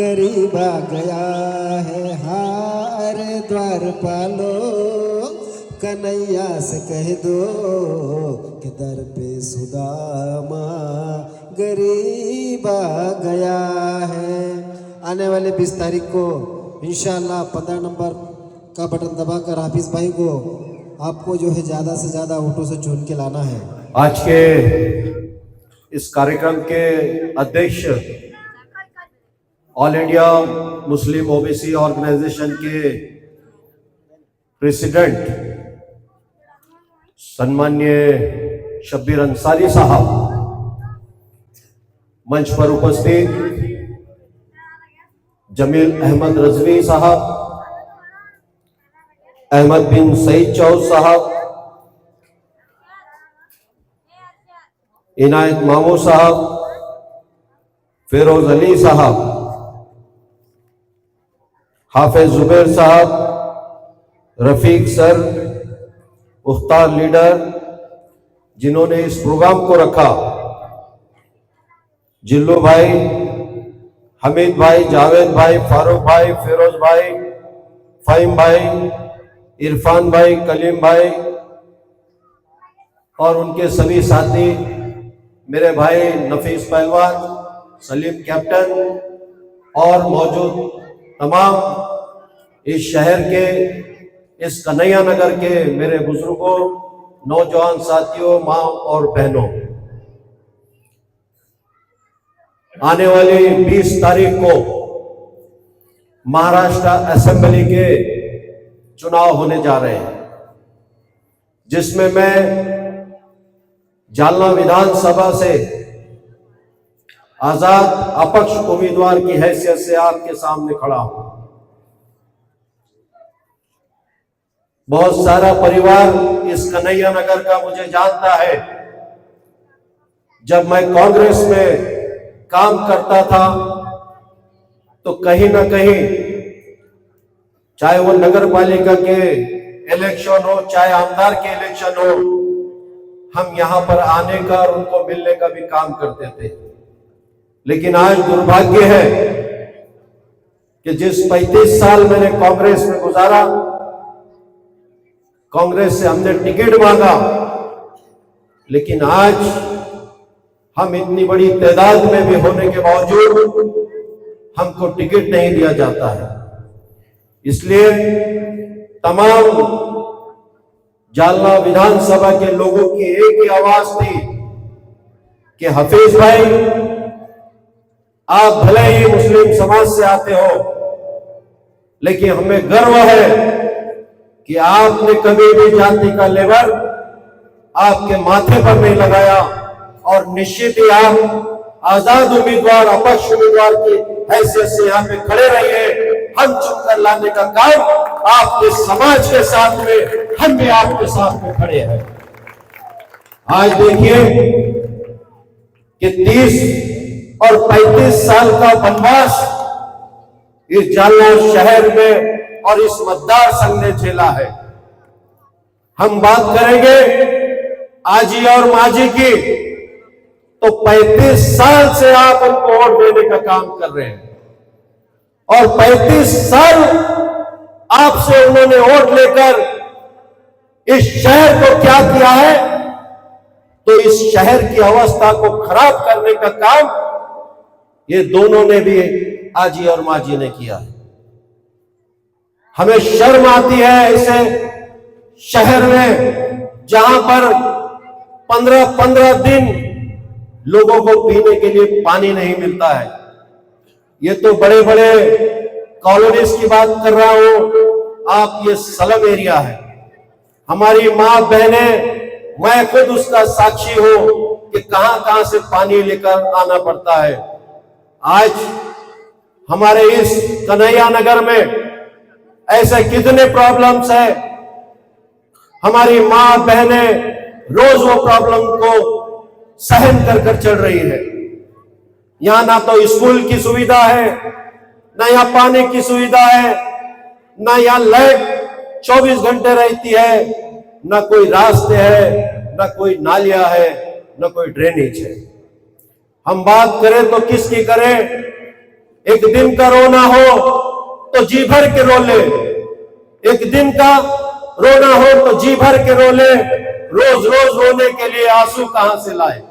गरीब आ गया है हार द्वार पालो, कन्हैया से कह दो कि दर पे सुदामा गरीब आ गया है। आने वाले 20 तारीख को इंशाल्लाह 15 नंबर का बटन दबाकर हाफिज भाई को आपको जो है ज़्यादा से ज़्यादा वोटों से चुन के लाना है। आज के इस कार्यक्रम के अध्यक्ष all India Muslim OBC organisation के प्रेसिडेंट सम्मान्य शब्बीर अंसारी साहब, मंच पर उपस्थित जमील अहमद रजवी साहब, अहमद बिन सईद चौध साहब, इनायत मामू साहब, फिरोज अली साहब, हाफिज जुबैर साहब, रफीक सर, मुख्तार लीडर जिन्होंने इस प्रोग्राम को रखा, जिल्लू भाई, हमीद भाई, जावेद भाई, फारूक भाई, फिरोज भाई, फ़हीम भाई, इरफान भाई, कलीम भाई और उनके सभी साथी, मेरे भाई नफीस पहलवान, सलीम कैप्टन और मौजूद तमाम इस शहर के, इस कन्हैया नगर के मेरे बुजुर्गों, नौजवान साथियों, माँ और बहनों, आने वाली 20 तारीख को महाराष्ट्र असेंबली के चुनाव होने जा रहे हैं, जिसमें मैं जालना विधानसभा से आजाद अपक्ष उम्मीदवार की हैसियत से आपके सामने खड़ा हूं। बहुत सारा परिवार इस कन्हैया नगर का मुझे जानता है। जब मैं कांग्रेस में काम करता था तो कहीं ना कहीं, चाहे वो नगर पालिका के इलेक्शन हो, चाहे आमदार के इलेक्शन हो, हम यहां पर आने का और उनको मिलने का भी काम करते थे। लेकिन आज दुर्भाग्य है कि जिस 35 साल मैंने कांग्रेस में गुजारा, कांग्रेस से हमने टिकट मांगा, लेकिन आज हम इतनी बड़ी तादाद में भी होने के बावजूद हमको टिकट नहीं दिया जाता है। इसलिए तमाम जालना विधानसभा के लोगों की एक ही आवाज थी कि हफीज भाई, आप भले ही मुस्लिम समाज से आते हो, लेकिन हमें गर्व है कि आपने कभी भी जाति का लेबर आपके माथे पर नहीं लगाया और निश्चित ही आप आजाद उम्मीदवार, अपक्ष उम्मीदवार की हैसियत से यहाँ पे खड़े रहिए। हम चुनकर लाने का काम आपके समाज के साथ में, हम भी आपके साथ में खड़े हैं। आज देखिए कि 30 और 35 साल का वनवास इस जालना शहर में और इस मतदार संघ ने झेला है। हम बात करेंगे आजी और माजी की, तो 35 साल से आप उनको वोट देने का काम कर रहे हैं और 35 साल आपसे उन्होंने वोट लेकर इस शहर को क्या किया है, तो इस शहर की अवस्था को खराब करने का काम ये दोनों ने भी, आजी और माजी ने किया है। हमें शर्म आती है ऐसे शहर में जहां पर 15-15 दिन लोगों को पीने के लिए पानी नहीं मिलता है। ये तो बड़े बड़े कॉलोनीज की बात कर रहा हूं, आप ये स्लम एरिया है। हमारी मां बहनें, मैं खुद उसका साक्षी हूं कि कहां कहां से पानी लेकर आना पड़ता है। आज हमारे इस कन्हैया नगर में ऐसे कितने प्रॉब्लम्स है, हमारी मां बहनें रोज वो प्रॉब्लम को सहन कर कर चल रही है। यहां ना तो स्कूल की सुविधा है, ना यहाँ पानी की सुविधा है, ना यहाँ लाइट 24 घंटे रहती है, ना कोई रास्ते है, ना कोई नालियां है, ना कोई ड्रेनेज है। हम बात करें तो किसकी करें? एक दिन का रोना हो तो जी भर के रो ले, एक दिन का रोना हो तो जी भर के रो ले, रोज रोज रोने के लिए आंसू कहां से लाए।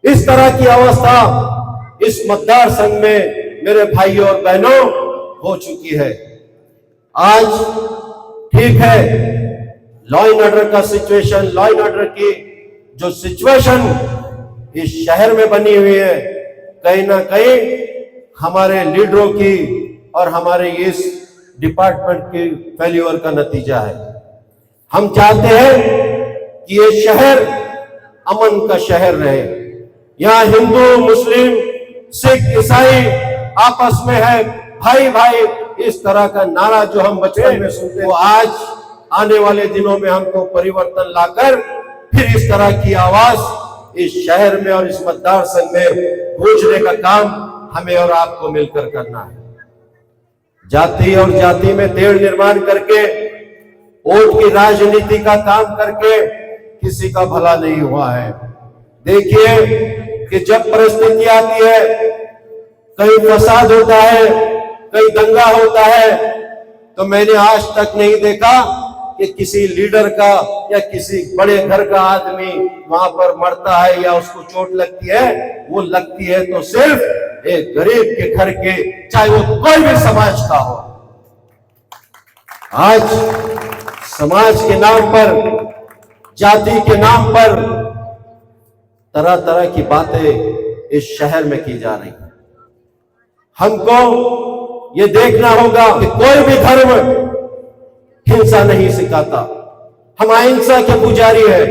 इस तरह की अवस्था इस मतदार संघ में मेरे भाइयों और बहनों हो चुकी है। आज ठीक है, लॉ एंड ऑर्डर का सिचुएशन, लॉ एंड ऑर्डर की जो सिचुएशन इस शहर में बनी हुई है, कहीं ना कहीं हमारे लीडरों की और हमारे इस डिपार्टमेंट के फेल्यूर का नतीजा है। हम चाहते हैं कि ये शहर अमन का शहर रहे। यहाँ हिंदू, मुस्लिम, सिख, ईसाई आपस में है, भाई भाई, इस तरह का नारा जो हम बचपन में सुनते वो आज आने वाले दिनों में हमको परिवर्तन लाकर फिर इस तरह की आवाज इस शहर में और इस मतदार संघ में गूंजने का काम हमें और आपको मिलकर करना है। जाति और जाति में तेढ़ निर्माण करके, वोट की राजनीति का काम करके किसी का भला नहीं हुआ है। देखिए कि जब परिस्थिति आती है, कहीं फसाद होता है, कहीं दंगा होता है, तो मैंने आज तक नहीं देखा कि किसी लीडर का या किसी बड़े घर का आदमी वहां पर मरता है या उसको चोट लगती है। वो लगती है तो सिर्फ एक गरीब के घर के, चाहे वो कोई भी समाज का हो। आज समाज के नाम पर, जाति के नाम पर तरह तरह की बातें इस शहर में की जा रही है। हमको ये देखना होगा कि कोई भी धर्म हिंसा नहीं सिखाता। हम अहिंसा के पुजारी है।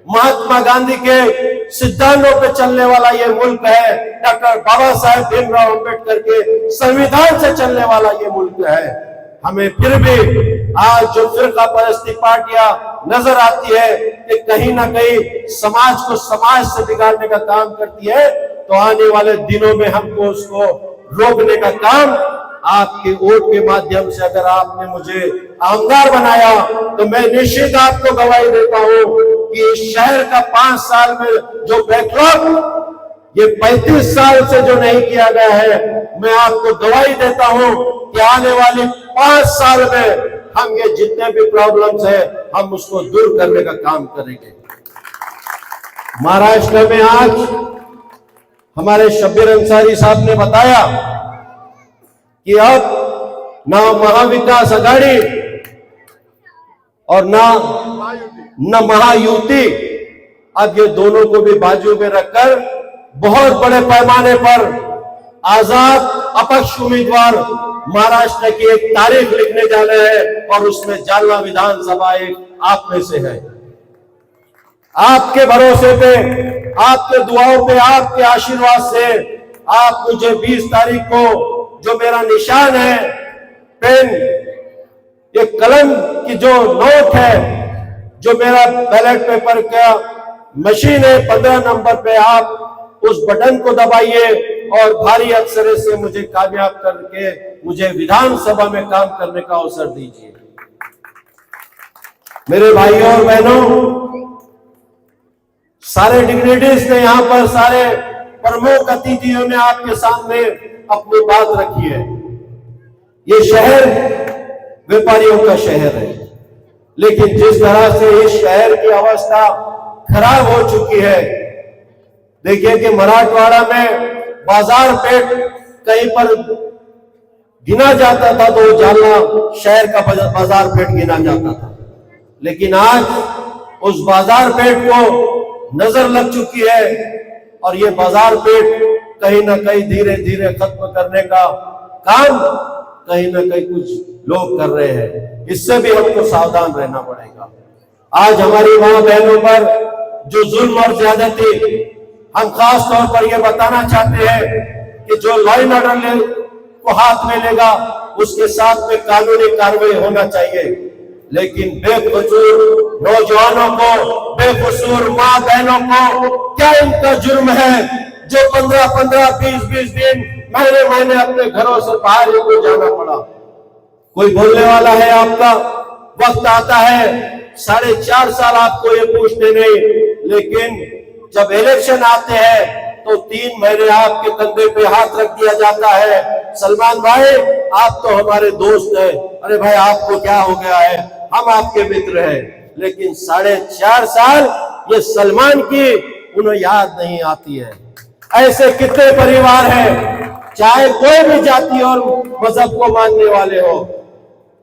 महात्मा गांधी के सिद्धांतों पे चलने वाला ये मुल्क है। डॉक्टर बाबा साहेब भीमराव अंबेडकर के संविधान से चलने वाला ये मुल्क है। हमें फिर भी आज जो फिरका परस्ती पार्टियां नजर आती है कि कहीं ना कहीं समाज को समाज से बिगाड़ने का काम करती है, तो आने वाले दिनों में हमको उसको रोकने का काम आपके वोट के माध्यम से, अगर आपने मुझे आमदार बनाया तो मैं निश्चित आपको गवाही देता हूं कि इस शहर का 5 साल में जो बैकलॉग ये 35 साल से जो नहीं किया गया है, मैं आपको गवाही देता हूं कि आने वाले 5 साल में हम ये जितने भी प्रॉब्लम्स है हम उसको दूर करने का काम करेंगे। महाराष्ट्र में आज हमारे शब्बीर अंसारी साहब ने बताया कि अब ना महाविकास आघाड़ी और ना महायुति, अब ये दोनों को भी बाजू में रखकर बहुत बड़े पैमाने पर आजाद अपक्ष उम्मीदवार महाराष्ट्र की एक तारीख लिखने जा रहे हैं और उसमें जालना विधानसभा एक आप में से है। आपके भरोसे पे, आपके दुआओं पे, आपके आशीर्वाद से आप मुझे 20 तारीख को जो मेरा निशान है, पेन, ये कलम की जो नोट है, जो मेरा बैलेट पेपर का मशीन है 15 नंबर पे, आप उस बटन को दबाइए और भारी अक्षर से मुझे कामयाब करके मुझे विधानसभा में काम करने का अवसर दीजिए। मेरे भाइयों और बहनों, सारे डिग्निटीज ने यहां पर, सारे प्रमुख अतिथियों ने आपके सामने अपनी बात रखी है। ये शहर व्यापारियों का शहर है, लेकिन जिस तरह से इस शहर की अवस्था खराब हो चुकी है, देखिए कि मराठवाड़ा में बाजार पेट कहीं पर गिना जाता था तो जालना शहर का बाजार पेट गिना जाता था, लेकिन आज उस बाजार पेट को नजर लग चुकी है और ये बाजार पेट कहीं ना कहीं धीरे धीरे खत्म करने का काम कहीं ना कहीं कुछ लोग कर रहे हैं। इससे भी हमको सावधान रहना पड़ेगा। आज हमारी मां बहनों पर जो जुल्म और ज्यादती, हम खास तौर पर यह बताना चाहते हैं कि जो लॉ एंड ऑर्डर को हाथ में लेगा उसके साथ में कानूनी कार्रवाई होना चाहिए, लेकिन बेकसूर नौजवानों को, बेकसूर मां बहनों को क्या इनका जुर्म है जो 15-15, 20-20 दिन, महीने अपने घरों से बाहर इनको जाना पड़ा? कोई बोलने वाला है? आपका वक्त आता है 4.5 साल आपको ये पूछते नहीं, लेकिन जब इलेक्शन आते हैं तो तो 3 महीने आपके कंधे पे हाथ रख दिया जाता है, सलमान भाई आप तो हमारे दोस्त हैं, अरे भाई आपको क्या हो गया है, हम आपके मित्र हैं। लेकिन 4.5 साल ये सलमान की उन्हें याद नहीं आती है। ऐसे कितने परिवार हैं, चाहे कोई भी जाति और मजहब को मानने वाले हो,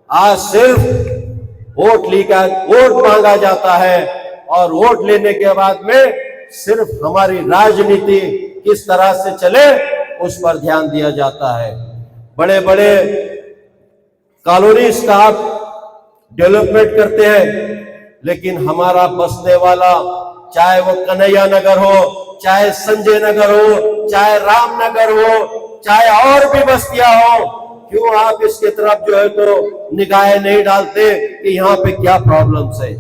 आज सिर्फ वोट मांगा जाता है और वोट लेने के बाद में सिर्फ हमारी राजनीति किस तरह से चले उस पर ध्यान दिया जाता है। बड़े बड़े कॉलोनीज का आप डेवलपमेंट करते हैं, लेकिन हमारा बसने वाला, चाहे वो कन्हैया नगर हो, चाहे संजय नगर हो, चाहे रामनगर हो, चाहे और भी बस्तियां हो, क्यों आप इसके तरफ जो है तो निगाहें नहीं डालते कि यहाँ पे क्या प्रॉब्लम्स है।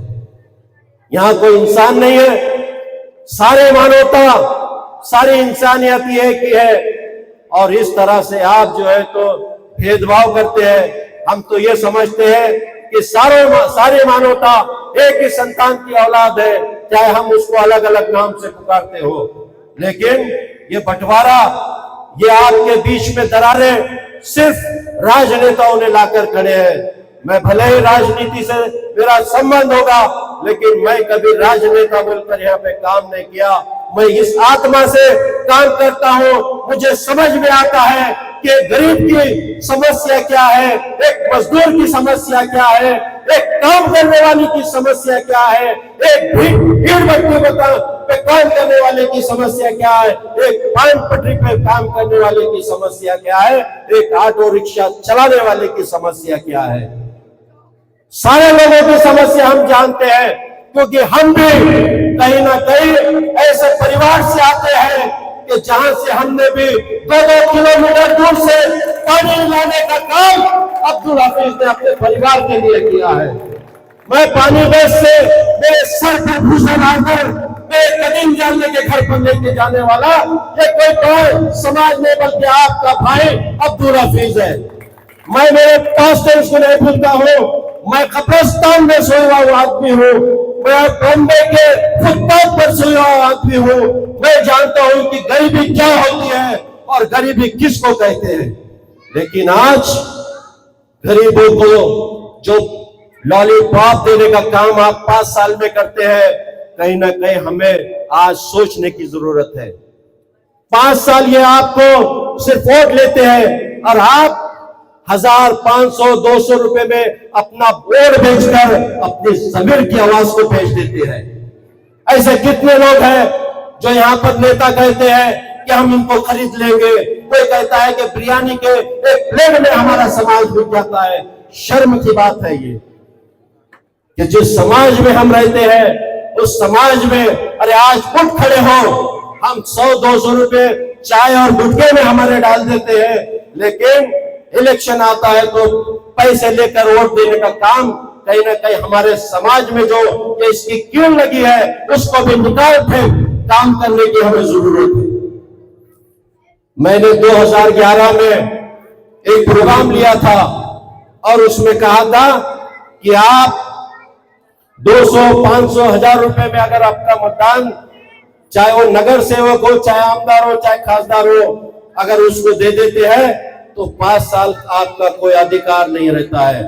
यहाँ कोई इंसान नहीं है, सारे मानवता, सारी इंसानियत ये की है, और इस तरह से आप जो है तो भेदभाव करते हैं। हम तो ये समझते हैं कि सारे मानवता एक ही संतान की औलाद है, चाहे हम उसको अलग अलग नाम से पुकारते हो। लेकिन ये बंटवारा, ये आपके बीच में दरारें सिर्फ राजनेताओं ने लाकर खड़े हैं। मैं भले ही राजनीति से मेरा संबंध होगा, लेकिन मैं कभी राजनेता बोलकर यहाँ पे काम नहीं किया। मैं इस आत्मा से काम करता हूँ। मुझे समझ में आता है कि गरीब की समस्या क्या है, एक मजदूर की समस्या क्या है, एक काम करने वाले की समस्या क्या है, एक भीड़ भट्टी पे काम करने वाले की समस्या क्या है, एक पान पटरी पे काम करने वाले की समस्या क्या है, एक ऑटो रिक्शा चलाने वाले की समस्या क्या है। सारे लोगों की समस्या हम जानते हैं, क्योंकि हम भी कहीं ना कहीं ऐसे परिवार से आते हैं कि जहां से हमने भी 2-2 किलोमीटर दूर से पानी लाने का काम अब्दुल हफीज ने अपने परिवार के लिए किया है। मैं पानी बेच से मेरे सर पर भूसा डालकर मेरे कदीम जानने के घर पर लेके जाने वाला ये कोई तो समाज नहीं, बल्कि आपका भाई अब्दुल हफीज है। मैं मेरे पास को नहीं भूलता हूँ। मैं कब्रिस्तान में सोया हुआ आदमी हूँ, मैं बॉम्बे के फुटपाथ पर सोया हुआ आदमी हूँ। मैं जानता हूँ कि गरीबी क्या होती है और गरीबी किसको कहते हैं। लेकिन आज गरीबों को जो लॉलीपॉप देने का काम आप 5 साल में करते हैं, कहीं ना कहीं हमें आज सोचने की जरूरत है। 5 साल ये आपको सिर्फ वोट लेते हैं और आप 1000, 500, 200 रुपए में अपना वोट बेचकर अपनी जमीन की आवाज को बेच देते हैं। ऐसे कितने लोग हैं जो यहाँ पर नेता कहते हैं कि हम इनको खरीद लेंगे। कोई कहता है कि बिरयानी के एक प्लेट में हमारा समाज बिक जाता है। शर्म की बात है ये कि जिस समाज में हम रहते हैं उस समाज में, अरे आज उठ खड़े हो, हम 100-200 रुपए चाय और गुटखे में हमारे डाल देते हैं, लेकिन इलेक्शन आता है तो पैसे लेकर वोट देने का काम कहीं ना कहीं हमारे समाज में जो ये इसकी क्यों लगी है उसको भी निकाल फेंक काम करने की हमें जरूरत है। मैंने 2011 में एक प्रोग्राम लिया था और उसमें कहा था कि आप 200, 500, 1000 रुपए में अगर आपका मतदान, चाहे वो नगर सेवक हो, चाहे आमदार हो, चाहे खासदार हो, अगर उसको दे देते हैं तो 5 साल आपका कोई अधिकार नहीं रहता है।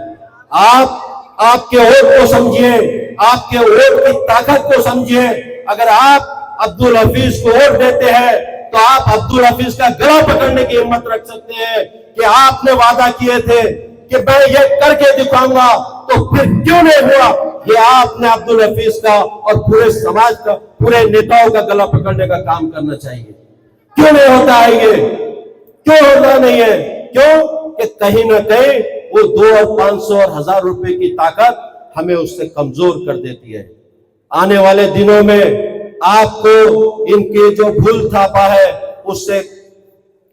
आप आपके वोट को समझिए, आपके वोट की ताकत को समझिए। अगर आप अब्दुल हफीज को वोट देते हैं तो आप अब्दुल हफीज का गला पकड़ने की हिम्मत रख सकते हैं कि आपने वादा किए थे कि मैं ये करके दिखाऊंगा, तो फिर क्यों नहीं हुआ। ये आपने अब्दुल हफीज का और पूरे समाज का, पूरे नेताओं का गला पकड़ने का काम करना चाहिए। क्यों नहीं होता है ये, क्यों होता नहीं है? क्यों कि कहीं ना कहीं वो 2 और 500 और 1000 रुपए की ताकत हमें उससे कमजोर कर देती है। आने वाले दिनों में आपको इनके जो भूल थापा है उससे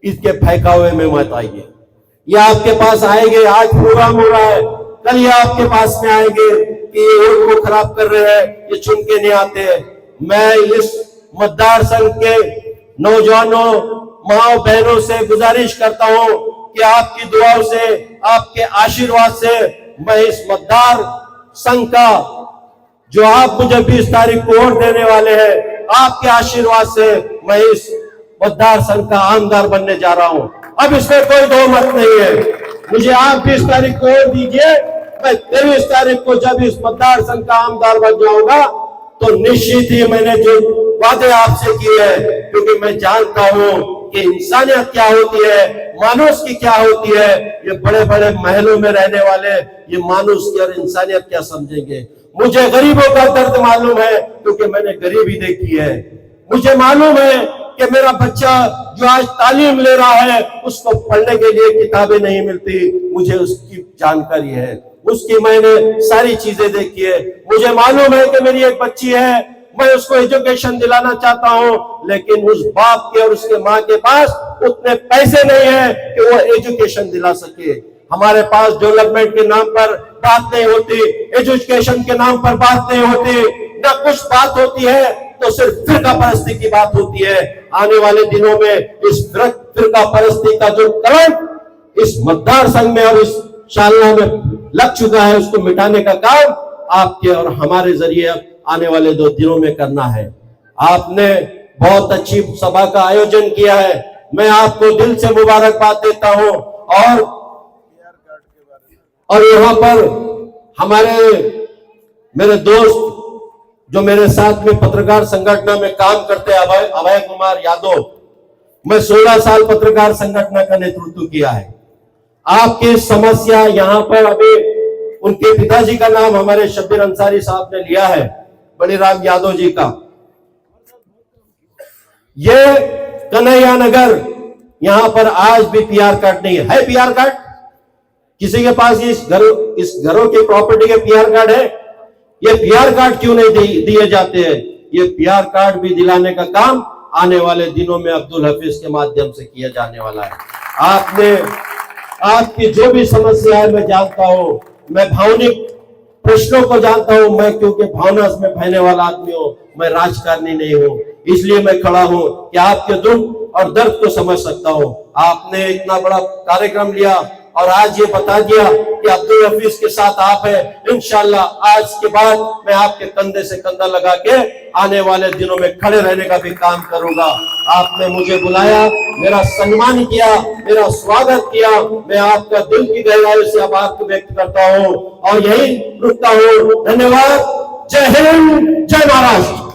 इसके फेंकावे में मत आइए। ये आपके पास आएंगे, आज प्रोग्राम हो रहा है, कल ये आपके पास में आएंगे कि ये वोट को खराब कर रहे हैं, ये चुन के नहीं आते हैं। मैं इस मतदार संघ के नौजवानों, माओ बहनों से गुजारिश करता हूं कि आपकी दुआओं से, आपके आशीर्वाद से मैं इस मतदार संघ का, जो आप मुझे 20 तारीख को वोट देने वाले हैं, आपके आशीर्वाद से मैं इस मतदार संघ का आमदार बनने जा रहा हूं। अब इसमें कोई दो मत नहीं है। मुझे आप 20 तारीख को वोट दीजिए, मैं 23 तारीख को जब इस मतदार संघ का आमदार बन जाऊंगा तो निश्चित ही मैंने जो वादे आपसे किए हैं, क्योंकि मैं जानता हूं कि इंसानियत क्या होती है, मानुष की क्या होती है। ये बड़े बड़े महलों में रहने वाले ये मानुष की और इंसानियत क्या समझेंगे। मुझे गरीबों का दर्द मालूम है, क्योंकि मैंने गरीबी देखी है। मुझे मालूम है कि मेरा बच्चा जो आज तालीम ले रहा है उसको पढ़ने के लिए किताबें नहीं मिलती, मुझे उसकी जानकारी है, उसकी मैंने सारी चीजें देखी है। मुझे मालूम है कि मेरी एक बच्ची है, मैं उसको एजुकेशन दिलाना चाहता हूं, लेकिन उस बाप के और उसके माँ के पास उतने पैसे नहीं है कि वो एजुकेशन दिला सके। हमारे पास डेवलपमेंट के नाम पर बात नहीं होती, एजुकेशन के नाम पर बात नहीं होती, ना कुछ बात होती है तो सिर्फ फिरका परस्ती की बात होती है। आने वाले दिनों में इस फिरका परस्ती का जो कलंक इस मतदार संघ में और इस शालना में लग चुका है, उसको मिटाने का काम आपके और हमारे जरिए आने वाले 2 दिनों में करना है। आपने बहुत अच्छी सभा का आयोजन किया है, मैं आपको दिल से मुबारकबाद देता हूं। और यहां पर मेरे दोस्त जो मेरे साथ में पत्रकार संगठन में काम करते हैं, अभय कुमार यादव, मैं 16 साल पत्रकार संगठन का नेतृत्व किया है। आपकी समस्या यहाँ पर अभी उनके पिताजी का नाम हमारे शब्बीर अंसारी साहब ने लिया है, बलीराम यादव जी का। ये कन्हैया नगर यहां पर आज भी पीआर कार्ड नहीं है। पीआर कार्ड किसी के पास इस घरों की प्रॉपर्टी के पीआर कार्ड है? ये पीआर कार्ड क्यों नहीं दिए जाते हैं? ये पीआर कार्ड भी दिलाने का काम आने वाले दिनों में अब्दुल हफीज के माध्यम से किया जाने वाला है। आपकी जो भी समस्या है मैं जानता हूं, मैं भावनिक प्रश्नों को जानता हूं, मैं क्योंकि भावना में बहने वाला आदमी हूं, मैं राजकारणी नहीं हूं, इसलिए मैं खड़ा हूं कि आपके दुख और दर्द को समझ सकता हूं। आपने इतना बड़ा कार्यक्रम लिया और आज ये बता दिया कि अब्दुल हफीज के साथ आप हैं। इंशाल्लाह आज के बाद मैं आपके कंधे से कंधा लगा के आने वाले दिनों में खड़े रहने का भी काम करूंगा। आपने मुझे बुलाया, मेरा सम्मान किया, मेरा स्वागत किया, मैं आपका दिल की गहराई से आभार व्यक्त करता हूं और यही रुकता हूं। धन्यवाद। जय हिंद, जय महाराष्ट्र।